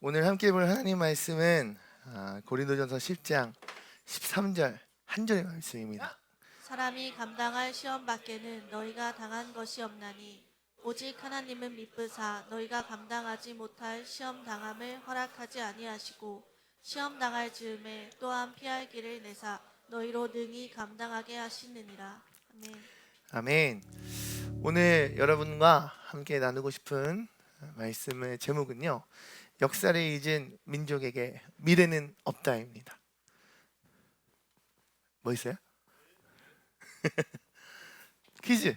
오늘 함께 볼 하나님 말씀은 고린도전서 10장 13절 한 절의 말씀입니다. 사람이 감당할 시험 밖에는 너희가 당한 것이 없나니 오직 하나님은 미쁘사 너희가 감당하지 못할 시험 당함을 허락하지 아니하시고 시험 당할 즈음에 또한 피할 길을 내사 너희로 능히 감당하게 하시느니라. 아멘. 아멘. 오늘 여러분과 함께 나누고 싶은 말씀의 제목은요, 역사를 잊은 민족에게 미래는 없다입니다. 뭐 있어요? 퀴즈.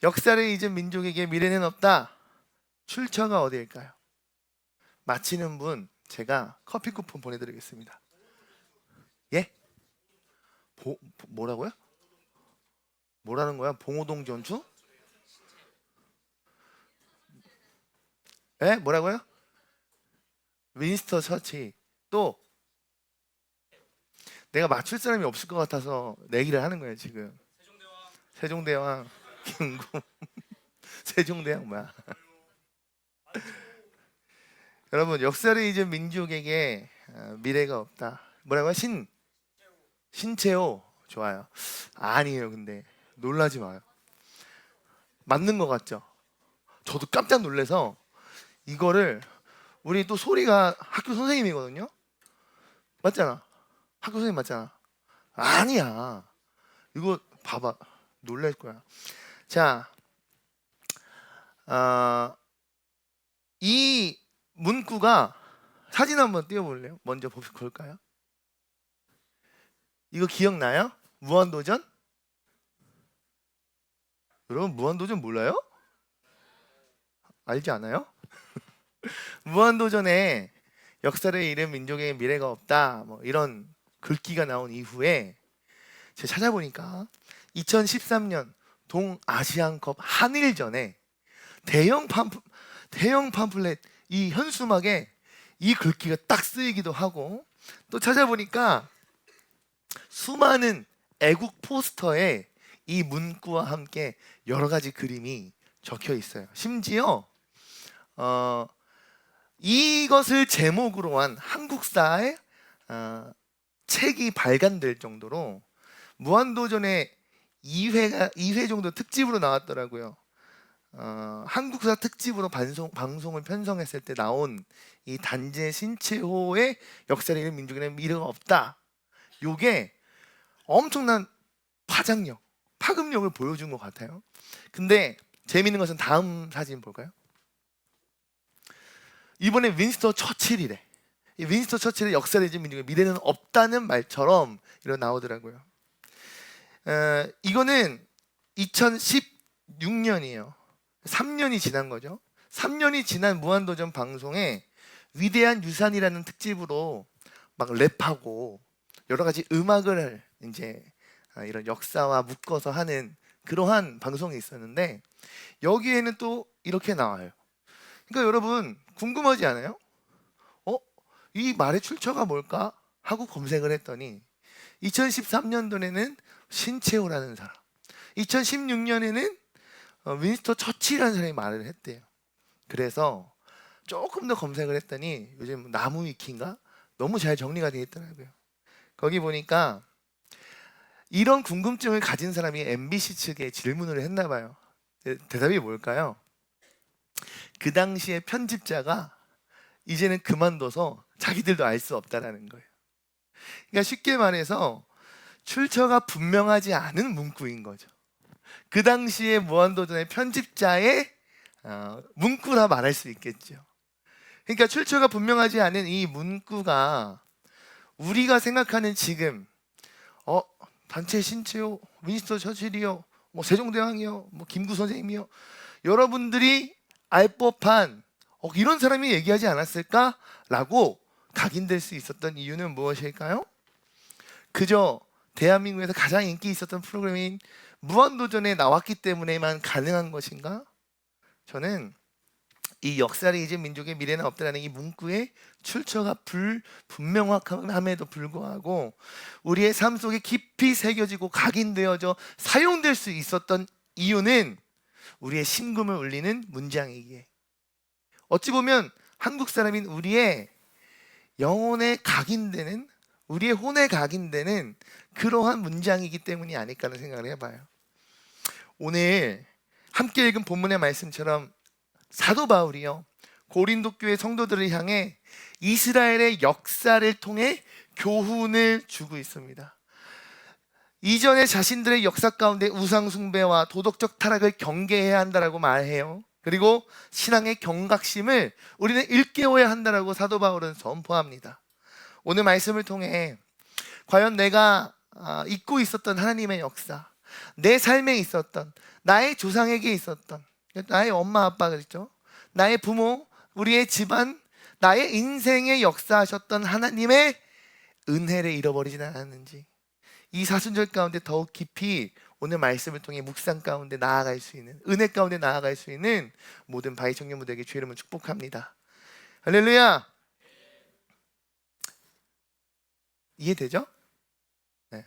역사를 잊은 민족에게 미래는 없다. 출처가 어디일까요? 맞히는 분 제가 커피 쿠폰 보내드리겠습니다. 예? 뭐라고요? 뭐라는 거야? 봉오동 전투? 예? 뭐라고요? 윈스터 처치. 또 내가 맞출 사람이 없을 것 같아서 내기를 하는 거예요 지금. 세종대왕 김구. 세종대왕 뭐야? 여러분, 역사를 잊은 민족에게 미래가 없다. 뭐라고요? 신채호. 좋아요. 아니에요. 근데 놀라지 마요. 맞는 것 같죠? 저도 깜짝 놀라서 이거를, 우리 또 소리가 학교 선생님이거든요. 맞잖아. 학교 선생님 맞잖아. 아니야. 이거 봐봐. 놀랄 거야. 자, 이 문구가 사진 한번 띄워볼래요? 먼저 볼까요? 이거 기억나요? 무한도전? 여러분, 무한도전 몰라요? 알지 않아요? 무한도전에 역사를 잃은 민족의 미래가 없다, 뭐 이런 글귀가 나온 이후에 제가 찾아보니까 2013년 동아시안컵 한일전에 대형 팜플렛 이 현수막에 이 글귀가 딱 쓰이기도 하고, 또 찾아보니까 수많은 애국 포스터에 이 문구와 함께 여러 가지 그림이 적혀 있어요. 심지어 이것을 제목으로 한 한국사의 책이 발간될 정도로 무한도전의 2회 정도 특집으로 나왔더라고요. 한국사 특집으로 방송을 편성했을 때 나온 이 단재 신채호의 역사를 잃은 민족에는 미래가 없다. 요게 엄청난 파급력을 보여준 것 같아요. 근데 재밌는 것은 다음 사진 볼까요? 이번에 윈스턴 처칠이래. 이 윈스턴 처칠의 역사를 잊은 민족의 미래는 없다는 말처럼 이런 나오더라고요. 이거는 2016년이에요. 3년이 지난 거죠. 3년이 지난 무한도전 방송에 위대한 유산이라는 특집으로 막 랩하고 여러 가지 음악을 이제 이런 역사와 묶어서 하는 그러한 방송이 있었는데, 여기에는 또 이렇게 나와요. 그러니까 여러분, 궁금하지 않아요? 이 말의 출처가 뭘까? 하고 검색을 했더니 2013년도에는 신채호라는 사람, 2016년에는 윈스턴 처칠이라는 사람이 말을 했대요. 그래서 조금 더 검색을 했더니 요즘 나무 위키인가? 너무 잘 정리가 되어 있더라고요. 거기 보니까 이런 궁금증을 가진 사람이 MBC 측에 질문을 했나 봐요. 대답이 뭘까요? 그 당시에 편집자가 이제는 그만둬서 자기들도 알 수 없다라는 거예요. 그러니까 쉽게 말해서 출처가 분명하지 않은 문구인 거죠. 그 당시에 무한도전의 편집자의 문구라 말할 수 있겠죠. 그러니까 출처가 분명하지 않은 이 문구가 우리가 생각하는 지금 단체 신채호, 윈스턴 처칠이요, 뭐 세종대왕이요, 뭐 김구 선생님이요, 여러분들이 알 법한 이런 사람이 얘기하지 않았을까라고 각인될 수 있었던 이유는 무엇일까요? 그저 대한민국에서 가장 인기 있었던 프로그램인 무한도전에 나왔기 때문에만 가능한 것인가? 저는 이 역사를 잊은 민족의 미래는 없다라는 이 문구의 출처가 불분명함에도 불구하고 우리의 삶 속에 깊이 새겨지고 각인되어져 사용될 수 있었던 이유는 우리의 심금을 울리는 문장이기에, 어찌 보면 한국 사람인 우리의 영혼에 각인되는, 우리의 혼에 각인되는 그러한 문장이기 때문이 아닐까 하는 생각을 해봐요. 오늘 함께 읽은 본문의 말씀처럼 사도 바울이요, 고린도 교회 성도들을 향해 이스라엘의 역사를 통해 교훈을 주고 있습니다. 이전에 자신들의 역사 가운데 우상 숭배와 도덕적 타락을 경계해야 한다라고 말해요. 그리고 신앙의 경각심을 우리는 일깨워야 한다라고 사도 바울은 선포합니다. 오늘 말씀을 통해 과연 내가 잊고 있었던 하나님의 역사, 내 삶에 있었던, 나의 조상에게 있었던, 나의 엄마 아빠 그랬죠, 나의 부모, 우리의 집안, 나의 인생에 역사하셨던 하나님의 은혜를 잃어버리진 않았는지, 이 사순절 가운데 더욱 깊이 오늘 말씀을 통해 묵상 가운데 나아갈 수 있는, 은혜 가운데 나아갈 수 있는 모든 바위 청년부들에게 주의 이름을 축복합니다. 할렐루야. 이해되죠? 네.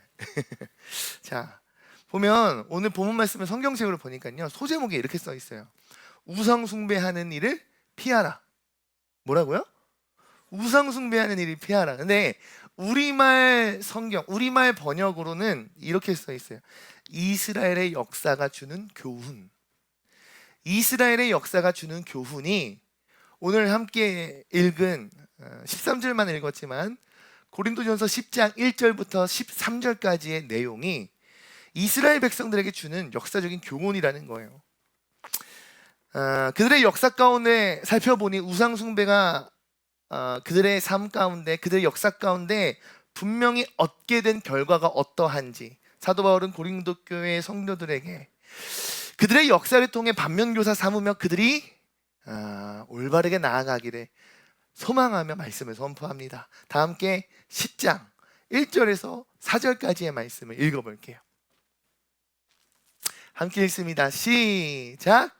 자, 보면 오늘 본문 말씀을 성경책으로 보니까요, 소제목에 이렇게 써 있어요. 우상 숭배하는 일을 피하라. 뭐라고요? 우상 숭배하는 일을 피하라. 근데 우리말 성경, 우리말 번역으로는 이렇게 써 있어요. 이스라엘의 역사가 주는 교훈. 이스라엘의 역사가 주는 교훈이 오늘 함께 읽은 13절만 읽었지만 고린도전서 10장 1절부터 13절까지의 내용이 이스라엘 백성들에게 주는 역사적인 교훈이라는 거예요. 그들의 역사 가운데 살펴보니 우상 숭배가 그들의 삶 가운데, 그들의 역사 가운데 분명히 얻게 된 결과가 어떠한지 사도 바울은 고린도 교회의 성도들에게 그들의 역사를 통해 반면교사 삼으며 그들이 올바르게 나아가기를 소망하며 말씀을 선포합니다. 다 함께 10장 1절에서 4절까지의 말씀을 읽어볼게요. 함께 읽습니다. 시작.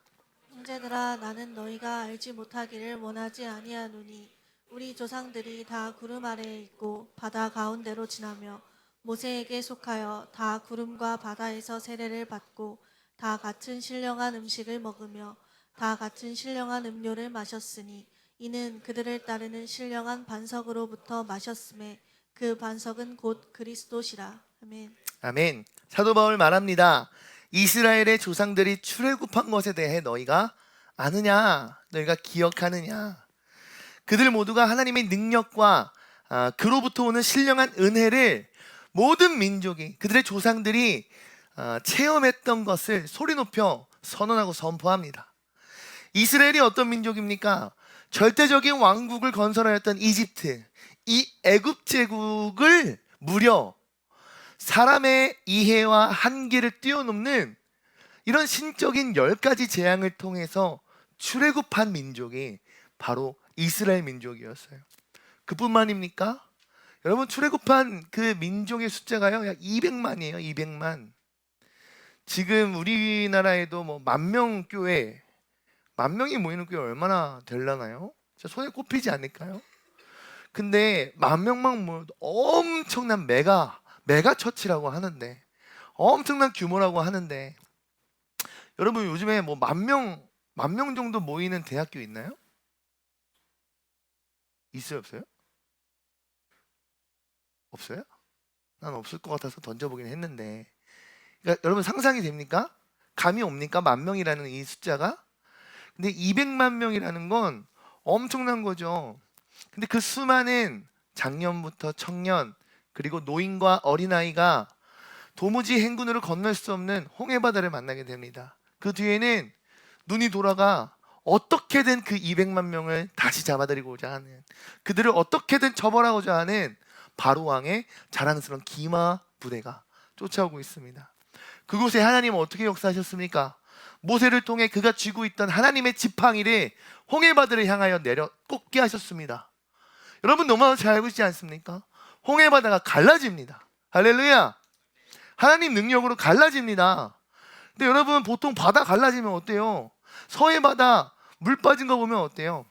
형제들아, 나는 너희가 알지 못하기를 원하지 아니하노니 우리 조상들이 다 구름 아래에 있고 바다 가운데로 지나며 모세에게 속하여 다 구름과 바다에서 세례를 받고 다 같은 신령한 음식을 먹으며 다 같은 신령한 음료를 마셨으니 이는 그들을 따르는 신령한 반석으로부터 마셨음에 그 반석은 곧 그리스도시라. 아멘. 아멘. 사도 바울 말합니다. 이스라엘의 조상들이 출애굽한 것에 대해 너희가 아느냐? 너희가 기억하느냐? 그들 모두가 하나님의 능력과 그로부터 오는 신령한 은혜를 모든 민족이, 그들의 조상들이 체험했던 것을 소리 높여 선언하고 선포합니다. 이스라엘이 어떤 민족입니까? 절대적인 왕국을 건설하였던 이집트, 이 애굽 제국을 무려 사람의 이해와 한계를 뛰어넘는 이런 신적인 10가지 재앙을 통해서 출애굽한 민족이 바로 이스라엘 민족이었어요. 그뿐만입니까? 여러분, 출애굽한 그 민족의 숫자가요 약 200만이에요. 200만. 지금 우리나라에도 뭐 10,000명 교회, 10,000명이 모이는 교회 얼마나 되려나요? 진짜 손에 꼽히지 않을까요? 근데 10,000명만 모여도 엄청난 메가 처치라고 하는데, 엄청난 규모라고 하는데, 여러분 요즘에 뭐 10,000명 정도 모이는 대학교 있나요? 있어요, 없어요? 없어요? 난 없을 것 같아서 던져보긴 했는데, 그러니까 여러분 상상이 됩니까? 감이 옵니까? 10,000명이라는 이 숫자가? 근데 200만 명이라는 건 엄청난 거죠. 근데 그 수많은 장년부터 청년, 그리고 노인과 어린아이가 도무지 행군으로 건널 수 없는 홍해바다를 만나게 됩니다. 그 뒤에는 눈이 돌아가 어떻게든 그 200만 명을 다시 잡아들이고자 하는, 그들을 어떻게든 처벌하고자 하는 바로왕의 자랑스러운 기마 부대가 쫓아오고 있습니다. 그곳에 하나님은 어떻게 역사하셨습니까? 모세를 통해 그가 쥐고 있던 하나님의 지팡이를 홍해바다를 향하여 내려 꽂게 하셨습니다. 여러분 너무 잘 알고 있지 않습니까? 홍해바다가 갈라집니다. 할렐루야. 하나님 능력으로 갈라집니다. 근데 여러분 보통 바다 갈라지면 어때요? 서해바다 물 빠진 거 보면 어때요?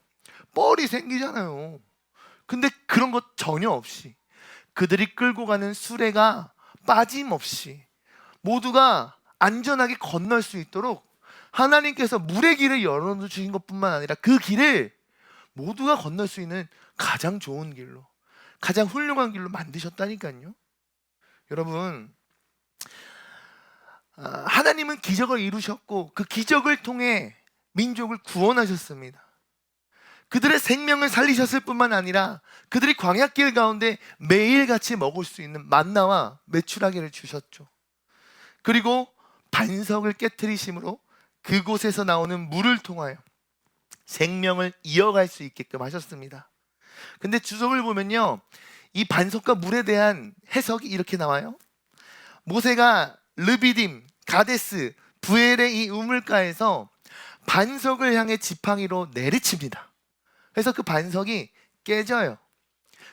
뻘이 생기잖아요. 근데 그런 것 전혀 없이 그들이 끌고 가는 수레가 빠짐없이 모두가 안전하게 건널 수 있도록 하나님께서 물의 길을 열어주신 것뿐만 아니라 그 길을 모두가 건널 수 있는 가장 좋은 길로, 가장 훌륭한 길로 만드셨다니까요. 여러분, 하나님은 기적을 이루셨고 그 기적을 통해 민족을 구원하셨습니다. 그들의 생명을 살리셨을 뿐만 아니라 그들이 광야길 가운데 매일같이 먹을 수 있는 만나와 메추라기를 주셨죠. 그리고 반석을 깨트리심으로 그곳에서 나오는 물을 통하여 생명을 이어갈 수 있게끔 하셨습니다. 근데 주석을 보면요, 이 반석과 물에 대한 해석이 이렇게 나와요. 모세가 르비딤, 가데스, 부엘의 이 우물가에서 반석을 향해 지팡이로 내리칩니다. 그래서 그 반석이 깨져요.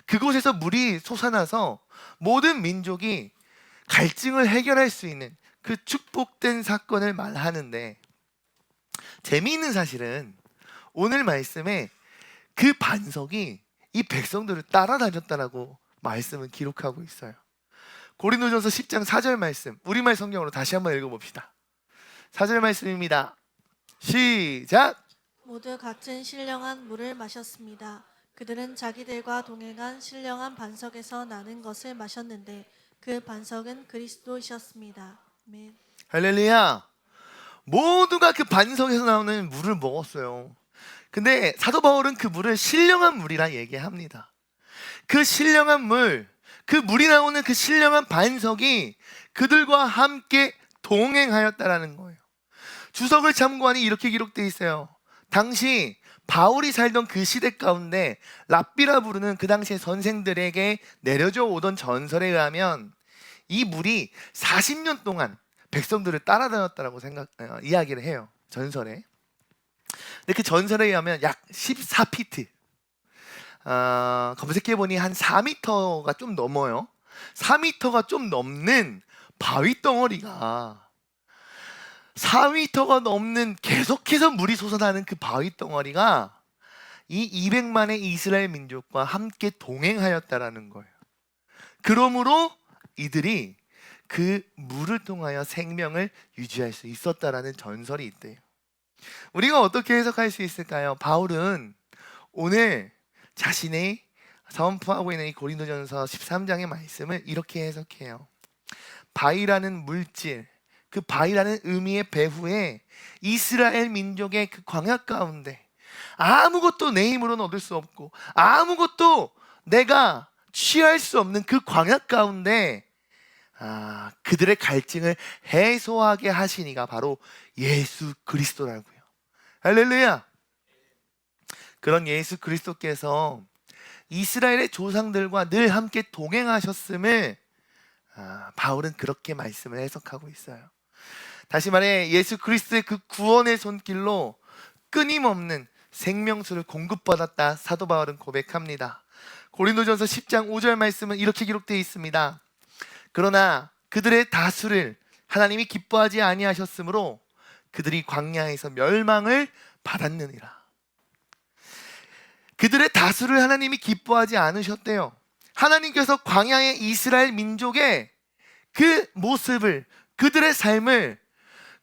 그곳에서 물이 솟아나서 모든 민족이 갈증을 해결할 수 있는 그 축복된 사건을 말하는데, 재미있는 사실은 오늘 말씀에 그 반석이 이 백성들을 따라다녔다라고 말씀을 기록하고 있어요. 고린도전서 10장 4절 말씀, 우리말 성경으로 다시 한번 읽어봅시다. 4절 말씀입니다. 시작! 모두 같은 신령한 물을 마셨습니다. 그들은 자기들과 동행한 신령한 반석에서 나는 것을 마셨는데 그 반석은 그리스도이셨습니다. 아멘. 할렐루야! 모두가 그 반석에서 나오는 물을 먹었어요. 근데 사도 바울은 그 물을 신령한 물이라 얘기합니다. 그 신령한 물, 그 물이 나오는 그 신령한 반석이 그들과 함께 동행하였다라는 거예요. 주석을 참고하니 이렇게 기록되어 있어요. 당시 바울이 살던 그 시대 가운데 랍비라 부르는 그 당시의 선생들에게 내려져 오던 전설에 의하면 이 물이 40년 동안 백성들을 따라다녔다라고 이야기를 해요. 전설에. 근데 그 전설에 의하면 약 14피트, 검색해보니 한 4m가 좀 넘어요. 4m가 좀 넘는 바위 덩어리가, 4m가 넘는 계속해서 물이 솟아나는 그 바위 덩어리가 이 200만의 이스라엘 민족과 함께 동행하였다라는 거예요. 그러므로 이들이 그 물을 통하여 생명을 유지할 수 있었다라는 전설이 있대요. 우리가 어떻게 해석할 수 있을까요? 바울은 오늘 자신이 선포하고 있는 이 고린도전서 13장의 말씀을 이렇게 해석해요. 바위라는 물질, 그 바위라는 의미의 배후에 이스라엘 민족의 그 광야 가운데 아무것도 내 힘으로는 얻을 수 없고 아무것도 내가 취할 수 없는 그 광야 가운데 그들의 갈증을 해소하게 하시니가 바로 예수 그리스도라고요. 할렐루야! 그런 예수 그리스도께서 이스라엘의 조상들과 늘 함께 동행하셨음을 바울은 그렇게 말씀을 해석하고 있어요. 다시 말해 예수 그리스도의 그 구원의 손길로 끊임없는 생명수를 공급받았다 사도 바울은 고백합니다. 고린도전서 10장 5절 말씀은 이렇게 기록되어 있습니다. 그러나 그들의 다수를 하나님이 기뻐하지 아니하셨으므로 그들이 광야에서 멸망을 받았느니라. 그들의 다수를 하나님이 기뻐하지 않으셨대요. 하나님께서 광야의 이스라엘 민족의 그 모습을, 그들의 삶을,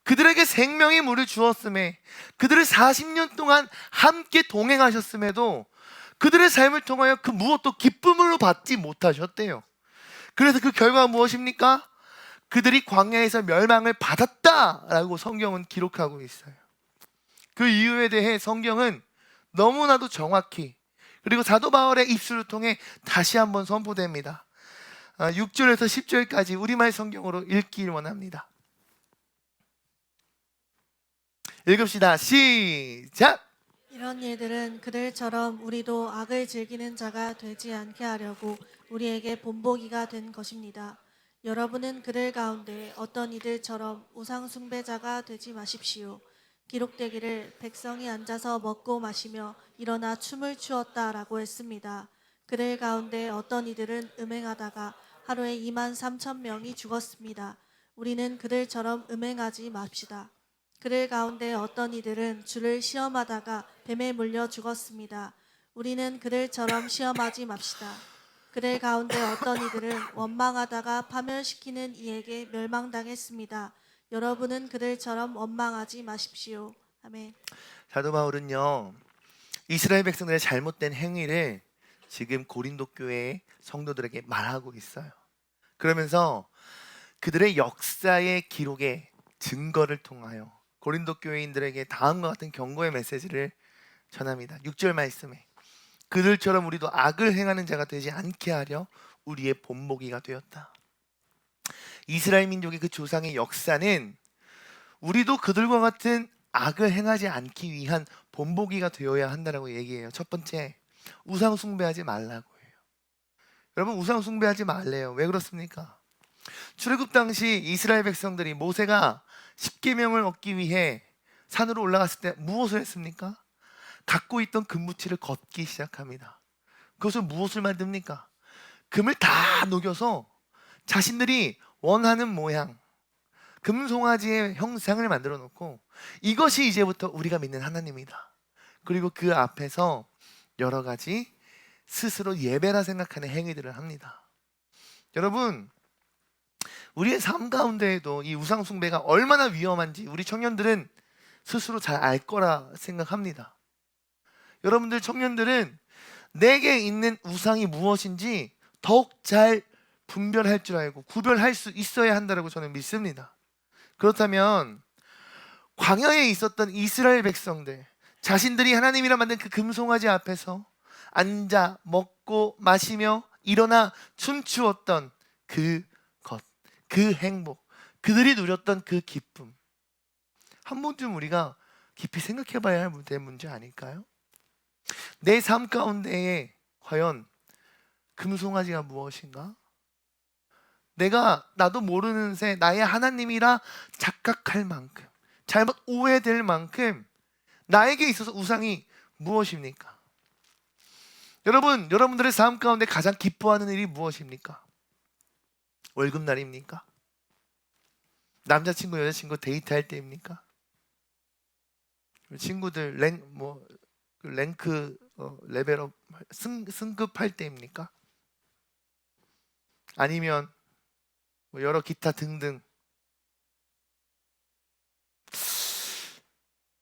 그들에게 생명의 물을 주었음에, 그들을 40년 동안 함께 동행하셨음에도 그들의 삶을 통하여 그 무엇도 기쁨으로 받지 못하셨대요. 그래서 그 결과가 무엇입니까? 그들이 광야에서 멸망을 받았다라고 성경은 기록하고 있어요. 그 이유에 대해 성경은 너무나도 정확히, 그리고 사도 바울의 입술을 통해 다시 한번 선포됩니다. 6절에서 10절까지 우리말 성경으로 읽기를 원합니다. 읽읍시다. 시작! 이런 일들은 그들처럼 우리도 악을 즐기는 자가 되지 않게 하려고 우리에게 본보기가 된 것입니다. 여러분은 그들 가운데 어떤 이들처럼 우상 숭배자가 되지 마십시오. 기록되기를 백성이 앉아서 먹고 마시며 일어나 춤을 추었다라고 했습니다. 그들 가운데 어떤 이들은 음행하다가 하루에 2만 3천 명이 죽었습니다. 우리는 그들처럼 음행하지 맙시다. 그들 가운데 어떤 이들은 주를 시험하다가 뱀에 물려 죽었습니다. 우리는 그들처럼 시험하지 맙시다. 그들 가운데 어떤 이들은 원망하다가 파멸시키는 이에게 멸망당했습니다. 여러분은 그들처럼 원망하지 마십시오. 아멘. 사도 바울은요, 이스라엘 백성들의 잘못된 행위를 지금 고린도 교회의 성도들에게 말하고 있어요. 그러면서 그들의 역사의 기록의 증거를 통하여 고린도 교회인들에게 다음과 같은 경고의 메시지를 전합니다. 6절 말씀에 그들처럼 우리도 악을 행하는 자가 되지 않게 하려 우리의 본보기가 되었다. 이스라엘 민족의 그 조상의 역사는 우리도 그들과 같은 악을 행하지 않기 위한 본보기가 되어야 한다라고 얘기해요. 첫 번째, 우상 숭배하지 말라고 해요. 여러분, 우상 숭배하지 말래요. 왜 그렇습니까? 출애굽 당시 이스라엘 백성들이 모세가 십계명을 얻기 위해 산으로 올라갔을 때 무엇을 했습니까? 갖고 있던 금붙이를 걷기 시작합니다. 그것은 무엇을 만듭니까? 금을 다 녹여서 자신들이 원하는 모양, 금송아지의 형상을 만들어 놓고 이것이 이제부터 우리가 믿는 하나님이다. 그리고 그 앞에서 여러 가지 스스로 예배라 생각하는 행위들을 합니다. 여러분, 우리의 삶 가운데에도 이 우상 숭배가 얼마나 위험한지 우리 청년들은 스스로 잘 알 거라 생각합니다. 여러분들 청년들은 내게 있는 우상이 무엇인지 더욱 잘 분별할 줄 알고 구별할 수 있어야 한다고 저는 믿습니다. 그렇다면 광야에 있었던 이스라엘 백성들, 자신들이 하나님이라 만든 그 금송아지 앞에서 앉아 먹고 마시며 일어나 춤추었던 그 것, 그 행복, 그들이 누렸던 그 기쁨, 한 번쯤 우리가 깊이 생각해 봐야 할 문제 아닐까요? 내 삶 가운데에 과연 금송아지가 무엇인가? 나도 모르는 새 나의 하나님이라 착각할 만큼, 잘못 오해될 만큼 나에게 있어서 우상이 무엇입니까? 여러분들의 삶 가운데 가장 기뻐하는 일이 무엇입니까? 월급날입니까? 남자친구, 여자친구 데이트할 때입니까? 친구들 랭크 레벨업 승급할 때입니까? 아니면 여러 기타 등등.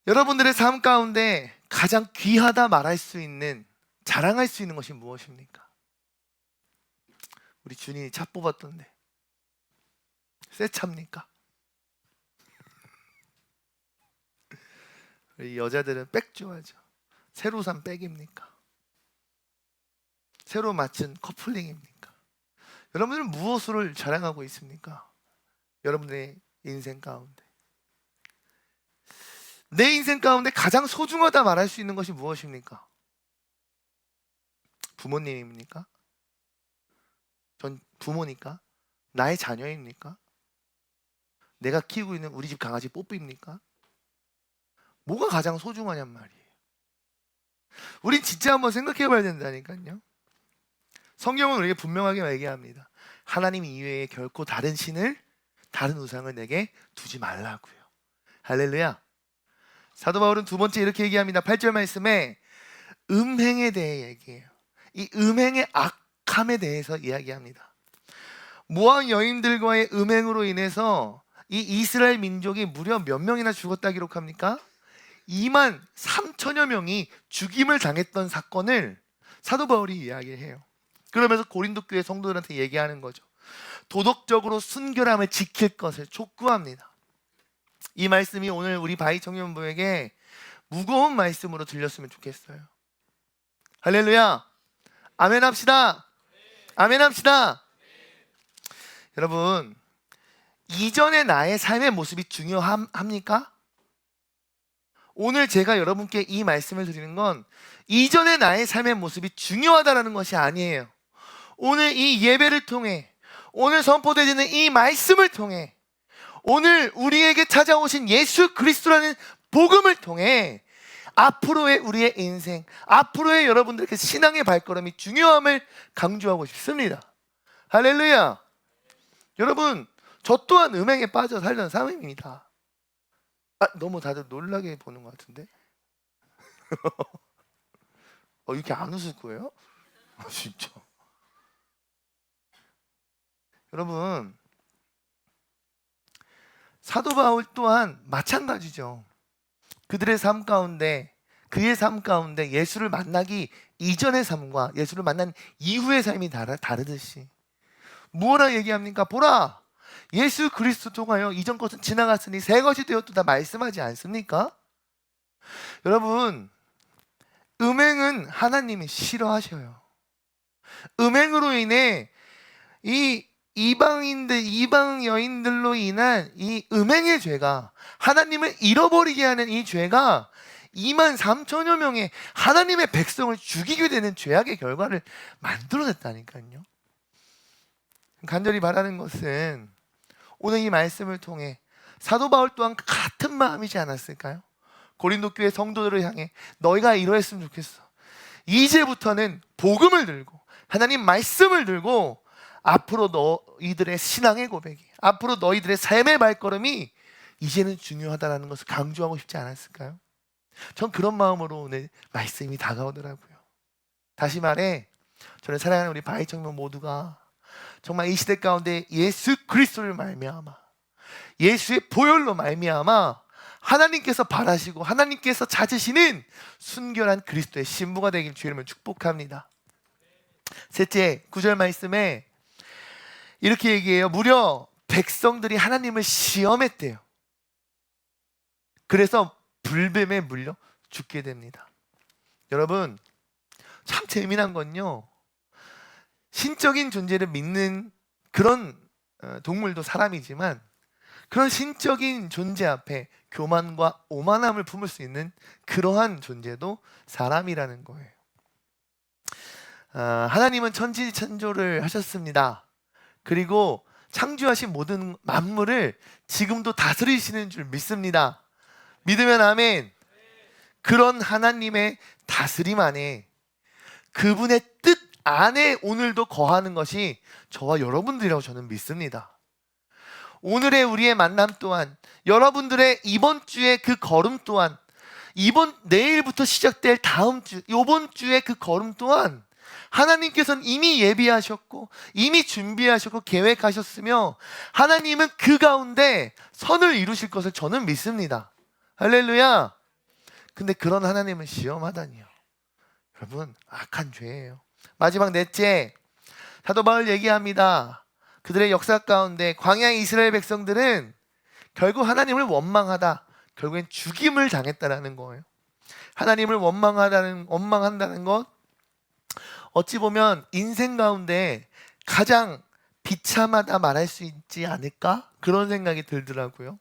여러분들의 삶 가운데 가장 귀하다 말할 수 있는, 자랑할 수 있는 것이 무엇입니까? 우리 준이 차 뽑았던데 새 차입니까? 우리 여자들은 백 좋아하죠. 새로 산 백입니까? 새로 맞춘 커플링입니까? 여러분들은 무엇을 자랑하고 있습니까? 여러분의 인생 가운데, 내 인생 가운데 가장 소중하다 말할 수 있는 것이 무엇입니까? 부모님입니까? 전 부모니까? 나의 자녀입니까? 내가 키우고 있는 우리 집 강아지 뽀삐입니까? 뭐가 가장 소중하냔 말이에요. 우린 진짜 한번 생각해 봐야 된다니까요. 성경은 우리에게 분명하게 얘기합니다. 하나님 이외에 결코 다른 신을, 다른 우상을 내게 두지 말라고요. 할렐루야. 사도 바울은 두 번째 이렇게 얘기합니다. 8절 말씀에 음행에 대해 얘기해요. 이 음행의 악함에 대해서 이야기합니다. 모압 여인들과의 음행으로 인해서 이 이스라엘 민족이 무려 몇 명이나 죽었다 기록합니까? 2만 3천여 명이 죽임을 당했던 사건을 사도 바울이 이야기해요. 그러면서 고린도 교회 성도들한테 얘기하는 거죠. 도덕적으로 순결함을 지킬 것을 촉구합니다. 이 말씀이 오늘 우리 바이 청년부에게 무거운 말씀으로 들렸으면 좋겠어요. 할렐루야. 아멘 합시다. 아멘 합시다. 여러분, 이전의 나의 삶의 모습이 중요합니까? 오늘 제가 여러분께 이 말씀을 드리는 건 이전의 나의 삶의 모습이 중요하다는 것이 아니에요. 오늘 이 예배를 통해, 오늘 선포되는 이 말씀을 통해, 오늘 우리에게 찾아오신 예수 그리스도라는 복음을 통해 앞으로의 우리의 인생, 앞으로의 여러분들께 신앙의 발걸음이 중요함을 강조하고 싶습니다. 할렐루야. 여러분, 저 또한 음행에 빠져 살던 사람입니다. 너무 다들 놀라게 보는 것 같은데? 이렇게 안 웃을 거예요? 진짜. 여러분, 사도 바울 또한 마찬가지죠. 그들의 삶 가운데 그의 삶 가운데 예수를 만나기 이전의 삶과 예수를 만난 이후의 삶이 다르듯이 무엇라 얘기합니까? 보라, 예수 그리스도 통하여 이전 것은 지나갔으니 새 것이 되었다 말씀하지 않습니까? 여러분, 음행은 하나님이 싫어하셔요. 음행으로 인해 이 이방 여인들로 인한 이 음행의 죄가, 하나님을 잃어버리게 하는 이 죄가 2만 3천여 명의 하나님의 백성을 죽이게 되는 죄악의 결과를 만들어냈다니까요. 간절히 바라는 것은 오늘 이 말씀을 통해 사도 바울 또한 같은 마음이지 않았을까요? 고린도 교회 성도들을 향해 너희가 이러했으면 좋겠어. 이제부터는 복음을 들고 하나님 말씀을 들고 앞으로 너희들의 신앙의 고백이, 앞으로 너희들의 삶의 발걸음이 이제는 중요하다는 것을 강조하고 싶지 않았을까요? 전 그런 마음으로 오늘 말씀이 다가오더라고요. 다시 말해, 저는 사랑하는 우리 바이 청년 모두가 정말 이 시대 가운데 예수 그리스도를 말미암아, 예수의 보혈로 말미암아 하나님께서 바라시고 하나님께서 찾으시는 순결한 그리스도의 신부가 되길 주의 이름으로 축복합니다. 셋째, 9절 말씀에 이렇게 얘기해요. 무려 백성들이 하나님을 시험했대요. 그래서 불뱀에 물려 죽게 됩니다. 여러분, 참 재미난 건요, 신적인 존재를 믿는 그런 동물도 사람이지만 그런 신적인 존재 앞에 교만과 오만함을 품을 수 있는 그러한 존재도 사람이라는 거예요. 하나님은 천지창조를 하셨습니다. 그리고 창조하신 모든 만물을 지금도 다스리시는 줄 믿습니다. 믿으면 아멘. 그런 하나님의 다스림 안에, 그분의 뜻 안에 오늘도 거하는 것이 저와 여러분들이라고 저는 믿습니다. 오늘의 우리의 만남 또한, 여러분들의 이번 주의 그 걸음 또한, 내일부터 시작될 다음 주, 이번 주의 그 걸음 또한 하나님께서는 이미 예비하셨고 이미 준비하셨고 계획하셨으며 하나님은 그 가운데 선을 이루실 것을 저는 믿습니다. 할렐루야. 근데 그런 하나님은 시험하다니요. 여러분, 악한 죄예요. 마지막 넷째, 사도 바울 얘기합니다. 그들의 역사 가운데 광야의 이스라엘 백성들은 결국 하나님을 원망하다, 결국엔 죽임을 당했다라는 거예요. 하나님을 원망한다는 것, 어찌 보면 인생 가운데 가장 비참하다 말할 수 있지 않을까? 그런 생각이 들더라고요.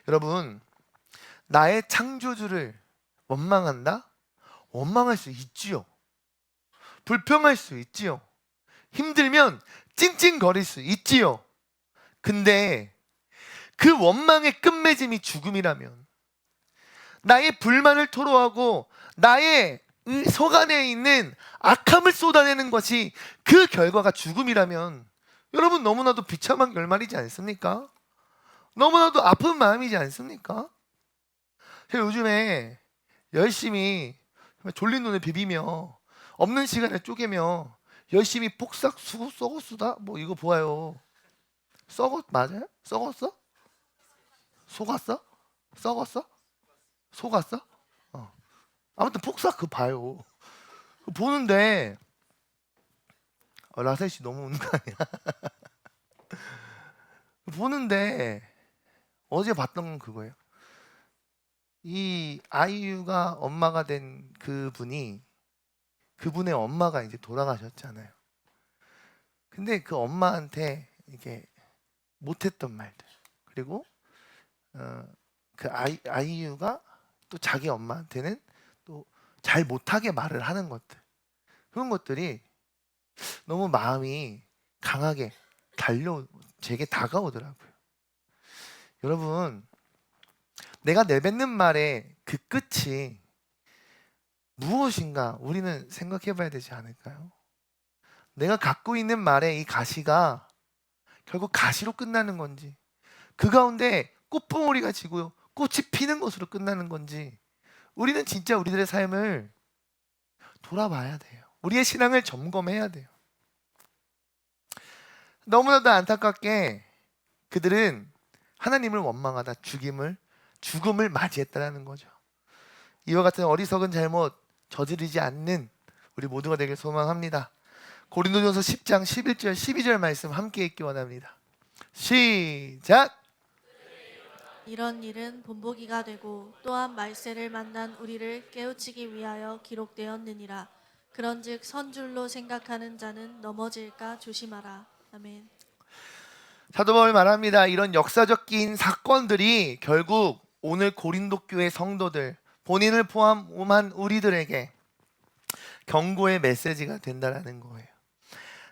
여러분, 나의 창조주를 원망한다? 원망할 수 있지요. 불평할 수 있지요. 힘들면 찡찡거릴 수 있지요. 근데 그 원망의 끝맺음이 죽음이라면, 나의 불만을 토로하고 나의 속 안에 있는 악함을 쏟아내는 것이 그 결과가 죽음이라면, 여러분 너무나도 비참한 결말이지 않습니까? 너무나도 아픈 마음이지 않습니까? 제가 요즘에 열심히 졸린 눈을 비비며 없는 시간을 쪼개며 열심히 폭삭 썩었수다 뭐 이거 보아요. 맞아요? 썩었어? 속았어? 썩었어? 속았어? 아무튼 폭삭 그거 봐요. 그거 보는데 라셀 씨 너무 우는 거 아니야? 보는데 어제 봤던 건 그거예요. 이 아이유가 엄마가 된 그분의 엄마가 이제 돌아가셨잖아요. 근데 그 엄마한테 이게 못했던 말들, 그리고 그 아이유가 또 자기 엄마한테는 또 잘 못하게 말을 하는 것들, 그런 것들이 너무 마음이 강하게 제게 다가오더라고요. 여러분, 내가 내뱉는 말의 그 끝이 무엇인가 우리는 생각해 봐야 되지 않을까요? 내가 갖고 있는 말의 이 가시가 결국 가시로 끝나는 건지, 그 가운데 꽃봉오리가 지고 꽃이 피는 것으로 끝나는 건지, 우리는 진짜 우리들의 삶을 돌아봐야 돼요. 우리의 신앙을 점검해야 돼요. 너무나도 안타깝게 그들은 하나님을 원망하다 죽음을 맞이했다는 거죠. 이와 같은 어리석은 잘못 저지르지 않는 우리 모두가 되길 소망합니다. 고린도전서 10장 11절 12절 말씀 함께 읽기 원합니다. 시작. 이런 일은 본보기가 되고 또한 말세를 만난 우리를 깨우치기 위하여 기록되었느니라. 그런즉 선줄로 생각하는 자는 넘어질까 조심하라. 아멘. 사도 바울이 말합니다. 이런 역사적인 사건들이 결국 오늘 고린도 교회 성도들, 본인을 포함한 우리들에게 경고의 메시지가 된다라는 거예요.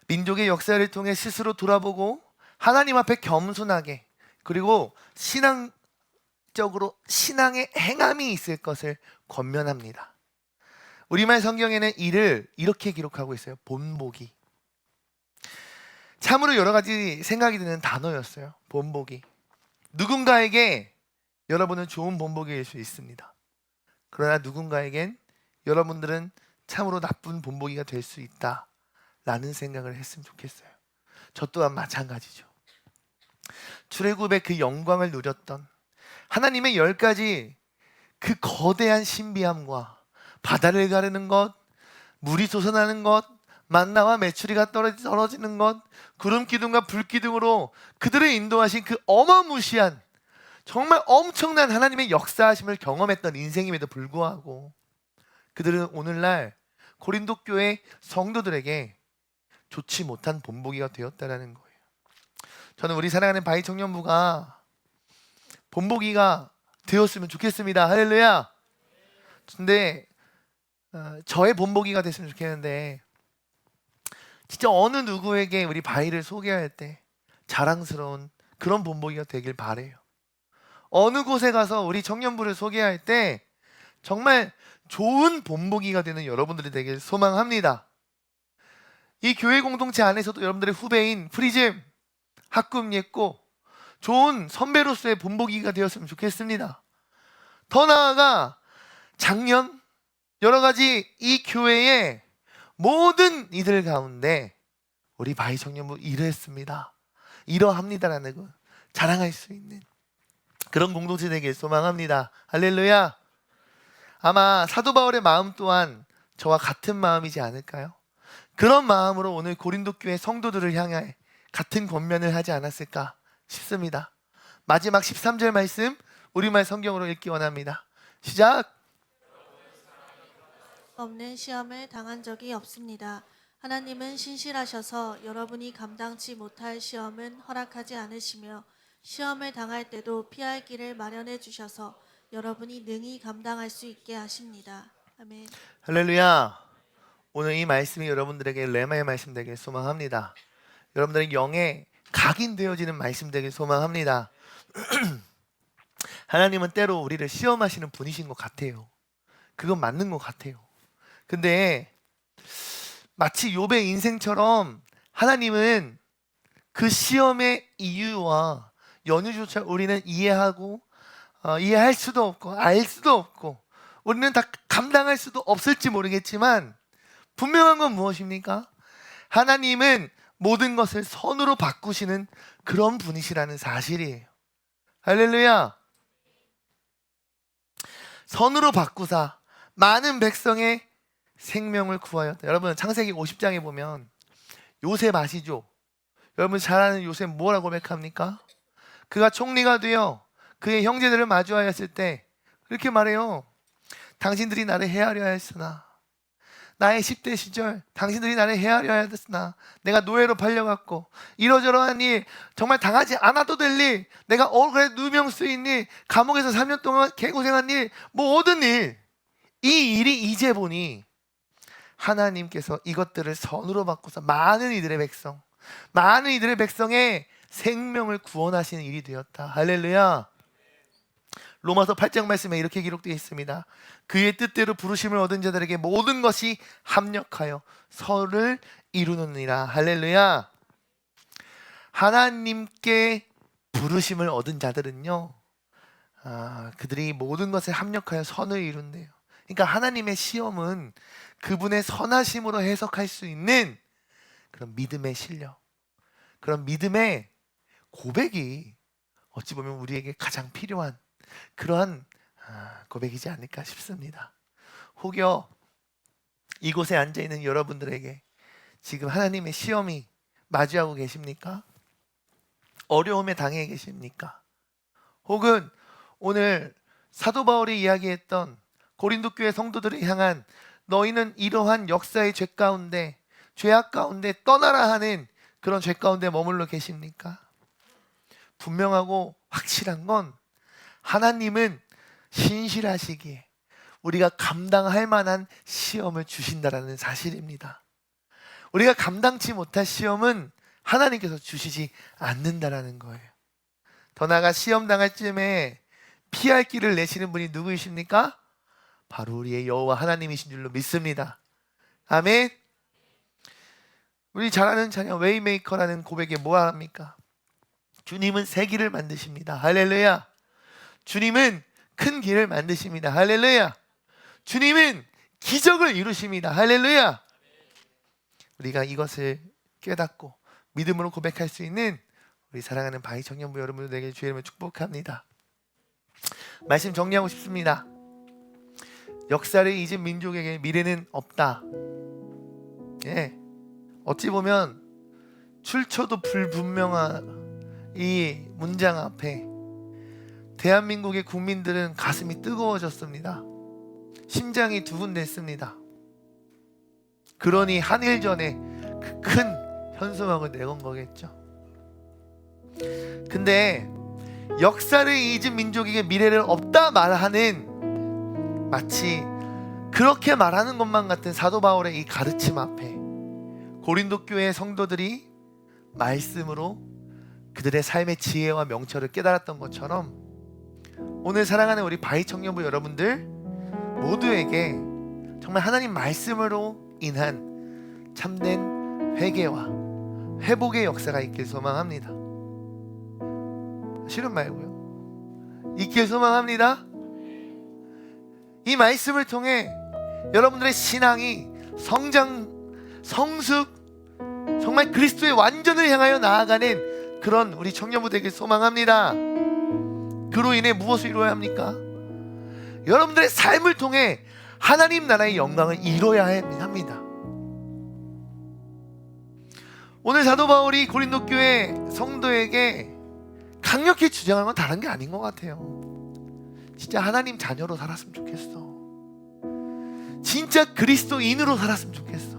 민족의 역사를 통해 스스로 돌아보고 하나님 앞에 겸손하게, 그리고 신앙적으로 신앙의 행함이 있을 것을 권면합니다. 우리말 성경에는 이를 이렇게 기록하고 있어요. 본보기. 참으로 여러 가지 생각이 드는 단어였어요. 본보기. 누군가에게 여러분은 좋은 본보기일 수 있습니다. 그러나 누군가에겐 여러분들은 참으로 나쁜 본보기가 될 수 있다라는 생각을 했으면 좋겠어요. 저 또한 마찬가지죠. 출애굽의 그 영광을 누렸던 하나님의 10가지 그 거대한 신비함과 바다를 가르는 것, 물이 솟아나는 것, 만나와 메추리가 떨어지는 것, 구름 기둥과 불 기둥으로 그들을 인도하신 그 어마무시한 정말 엄청난 하나님의 역사하심을 경험했던 인생임에도 불구하고 그들은 오늘날 고린도 교회 성도들에게 좋지 못한 본보기가 되었다라는 거예요. 저는 우리 사랑하는 바이 청년부가 본보기가 되었으면 좋겠습니다. 할렐루야. 근데 저의 본보기가 됐으면 좋겠는데, 진짜 어느 누구에게 우리 바이를 소개할 때 자랑스러운 그런 본보기가 되길 바래요. 어느 곳에 가서 우리 청년부를 소개할 때 정말 좋은 본보기가 되는 여러분들이 되길 소망합니다. 이 교회 공동체 안에서도 여러분들의 후배인 프리즘, 학급 예고 좋은 선배로서의 본보기가 되었으면 좋겠습니다. 더 나아가 작년 여러 가지 이 교회의 모든 이들 가운데 우리 바이 청년부 이랬습니다, 이러합니다라는 걸 자랑할 수 있는 그런 공동체 되길 소망합니다. 할렐루야. 아마 사도 바울의 마음 또한 저와 같은 마음이지 않을까요? 그런 마음으로 오늘 고린도 교회 성도들을 향해 같은 권면을 하지 않았을까 싶습니다. 마지막 13절 말씀 우리말 성경으로 읽기 원합니다. 시작. 없는 시험을 당한 적이 없습니다. 하나님은 신실하셔서 여러분이 감당치 못할 시험은 허락하지 않으시며 시험을 당할 때도 피할 길을 마련해 주셔서 여러분이 능히 감당할 수 있게 하십니다. 아멘. 할렐루야. 오늘 이 말씀이 여러분들에게 레마의 말씀 되길 소망합니다. 여러분들의 영에 각인되어지는 말씀 되길 소망합니다. 하나님은 때로 우리를 시험하시는 분이신 것 같아요. 그건 맞는 것 같아요. 근데 마치 욥의 인생처럼 하나님은 그 시험의 이유와 연유조차 우리는 이해하고 이해할 수도 없고 알 수도 없고 우리는 다 감당할 수도 없을지 모르겠지만 분명한 건 무엇입니까? 하나님은 모든 것을 선으로 바꾸시는 그런 분이시라는 사실이에요. 할렐루야. 선으로 바꾸사 많은 백성의 생명을 구하였다. 여러분 창세기 50장에 보면 요셉 아시죠? 여러분 잘 아는 요셉 뭐라고 고백합니까? 그가 총리가 되어 그의 형제들을 마주하였을 때 그렇게 말해요. 당신들이 나를 헤아려 하였으나 나의 10대 시절 당신들이 나를 헤아려 하였으나 내가 노예로 팔려갔고 이러저러한 일, 정말 당하지 않아도 될 일, 내가 그래 누명 쓰인 일, 감옥에서 3년 동안 개고생한 일, 모든 일, 이 일이 이제 보니 하나님께서 이것들을 선으로 바꾸사 많은 이들의 백성의 생명을 구원하시는 일이 되었다. 할렐루야. 로마서 8장 말씀에 이렇게 기록되어 있습니다. 그의 뜻대로 부르심을 얻은 자들에게 모든 것이 합력하여 선을 이루느니라. 할렐루야. 하나님께 부르심을 얻은 자들은요, 그들이 모든 것에 합력하여 선을 이룬대요. 그러니까 하나님의 시험은 그분의 선하심으로 해석할 수 있는 그런 믿음의 실력, 그런 믿음의 고백이 어찌 보면 우리에게 가장 필요한 그러한 고백이지 않을까 싶습니다. 혹여 이곳에 앉아있는 여러분들에게 지금 하나님의 시험이 마주하고 계십니까? 어려움에 당해 계십니까? 혹은 오늘 사도 바울이 이야기했던 고린도 교회 성도들을 향한 너희는 이러한 역사의 죄 가운데, 죄악 가운데 떠나라 하는 그런 죄 가운데 머물러 계십니까? 분명하고 확실한 건 하나님은 신실하시기에 우리가 감당할 만한 시험을 주신다라는 사실입니다. 우리가 감당치 못할 시험은 하나님께서 주시지 않는다라는 거예요. 더 나아가 시험 당할 쯤에 피할 길을 내시는 분이 누구이십니까? 바로 우리의 여호와 하나님이신 줄로 믿습니다. 아멘. 우리 잘 아는 찬양 웨이메이커라는 고백에 뭐라 합니까? 주님은 새 길을 만드십니다. 할렐루야. 주님은 큰 길을 만드십니다. 할렐루야. 주님은 기적을 이루십니다. 할렐루야. 우리가 이것을 깨닫고 믿음으로 고백할 수 있는 우리 사랑하는 바위 청년부 여러분들에게 주의 이름을 축복합니다. 말씀 정리하고 싶습니다. 역사를 잊은 민족에게 미래는 없다. 어찌 보면 출처도 불분명한 이 문장 앞에 대한민국의 국민들은 가슴이 뜨거워졌습니다. 심장이 두근댔습니다. 그러니 한일 전에 그 큰 현수막을 내건 거겠죠. 근데 역사를 잊은 민족에게 미래를 없다 말하는, 마치 그렇게 말하는 것만 같은 사도 바울의 이 가르침 앞에 고린도 교회 성도들이 말씀으로 그들의 삶의 지혜와 명철을 깨달았던 것처럼 오늘 사랑하는 우리 바위 청년부 여러분들 모두에게 정말 하나님 말씀으로 인한 참된 회개와 회복의 역사가 있길 소망합니다. 싫은 말고요, 있길 소망합니다. 이 말씀을 통해 여러분들의 신앙이 성장, 성숙, 정말 그리스도의 완전을 향하여 나아가는 그런 우리 청년부 되길 소망합니다. 그로 인해 무엇을 이루어야 합니까? 여러분들의 삶을 통해 하나님 나라의 영광을 이루어야 합니다. 오늘 사도 바울이 고린도 교회 성도에게 강력히 주장하는 건 다른 게 아닌 것 같아요. 진짜 하나님 자녀로 살았으면 좋겠어. 진짜 그리스도인으로 살았으면 좋겠어.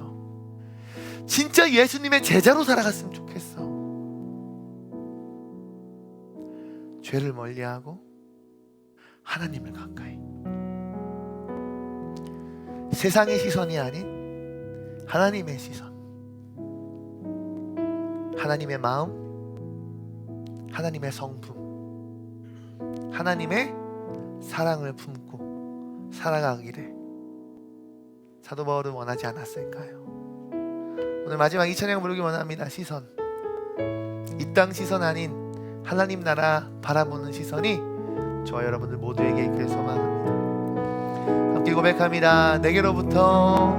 진짜 예수님의 제자로 살아갔으면 좋겠어. 죄를 멀리하고 하나님을 가까이, 세상의 시선이 아닌 하나님의 시선, 하나님의 마음, 하나님의 성품, 하나님의 사랑을 품고 살아가기를 사도 바울은 원하지 않았을까요? 오늘 마지막 이 찬양 부르기 원합니다. 시선, 이 땅 시선 아닌 하나님 나라 바라보는 시선이 저와 여러분들 모두에게 있길 소망합니다. 함께 고백합니다. 내게로부터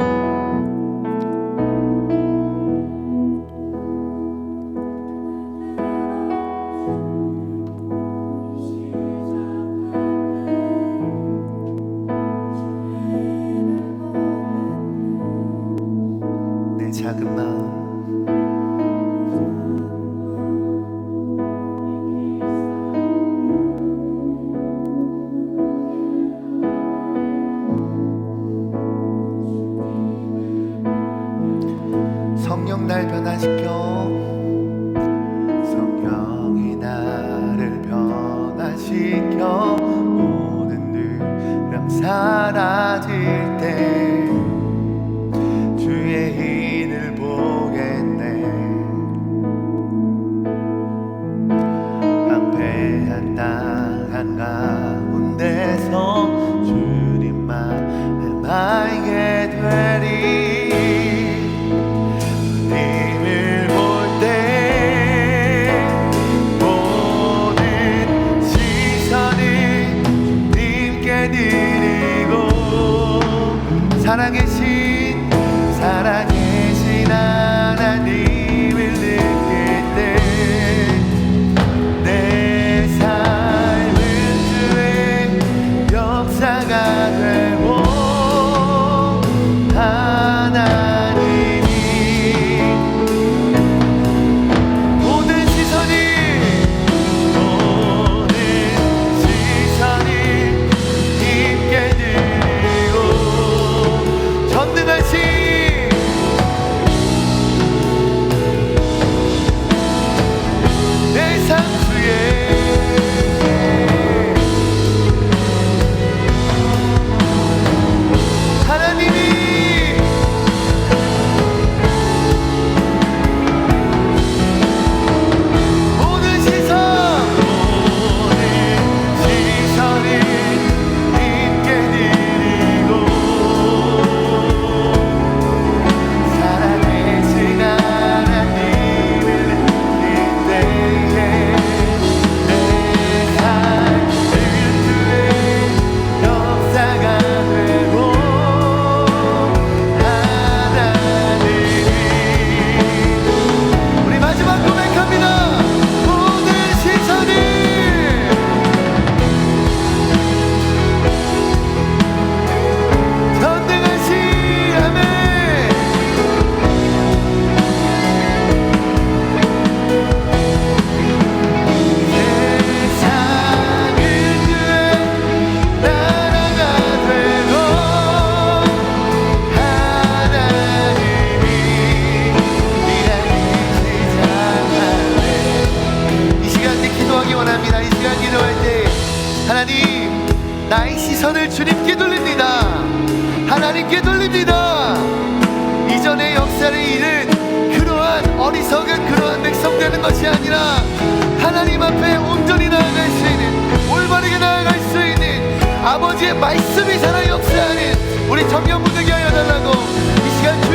내 작은 마음 성령 날 변화시켜, 성령이 나를 변화시켜 모든 두려움 사라질 때 주의 힘을 보겠네. 황폐한 땅 한가운데서 주님만을 알게 되리. 드리고 것이 아니라 하나님 앞에 온전히 나아갈 수 있는, 올바르게 나아갈 수 있는 아버지의 말씀이 살아 역사하는 우리 청년분들에게 하여 달라고 이 시간